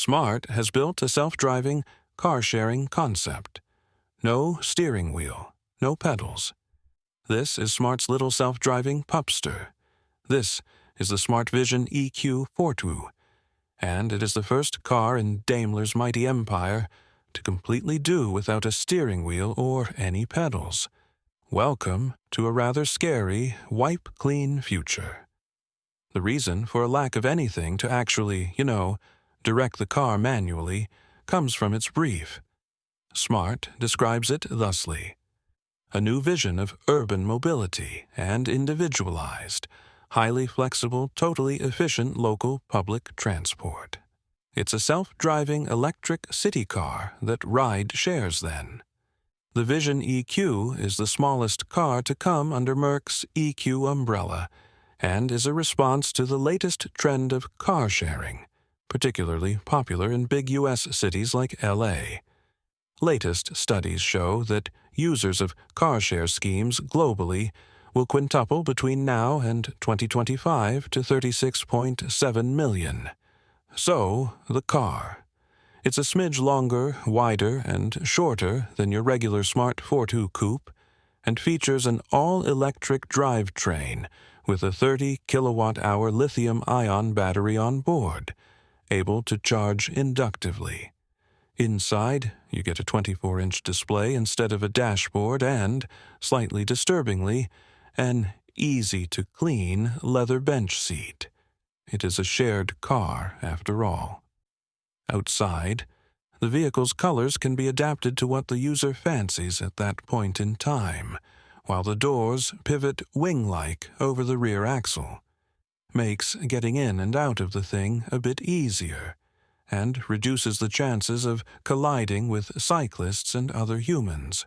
Smart has built a self-driving, car-sharing concept. No steering wheel, no pedals. This is Smart's little self-driving pupster. This is the Smart Vision EQ Fortwo, and it is the first car in Daimler's mighty empire to completely do without a steering wheel or any pedals. Welcome to a rather scary, wipe-clean future. The reason for a lack of anything to actually, direct the car manually comes from its brief. Smart describes it thusly: a new vision of urban mobility and individualized, highly flexible, totally efficient local public transport. It's a self-driving electric city car that ride shares then. The Vision EQ is the smallest car to come under Merc's EQ umbrella and is a response to the latest trend of car sharing, particularly popular in big U.S. cities like L.A. Latest studies show that users of car share schemes globally will quintuple between now and 2025 to 36.7 million. So, the car. It's a smidge longer, wider, and shorter than your regular Smart Fortwo coupe, and features an all-electric drivetrain with a 30-kilowatt-hour lithium-ion battery on board, able to charge inductively. Inside, you get a 24-inch display instead of a dashboard and, slightly disturbingly, an easy-to-clean leather bench seat. It is a shared car, after all. Outside, the vehicle's colors can be adapted to what the user fancies at that point in time, while the doors pivot wing-like over the rear axle. Makes getting in and out of the thing a bit easier, and reduces the chances of colliding with cyclists and other humans.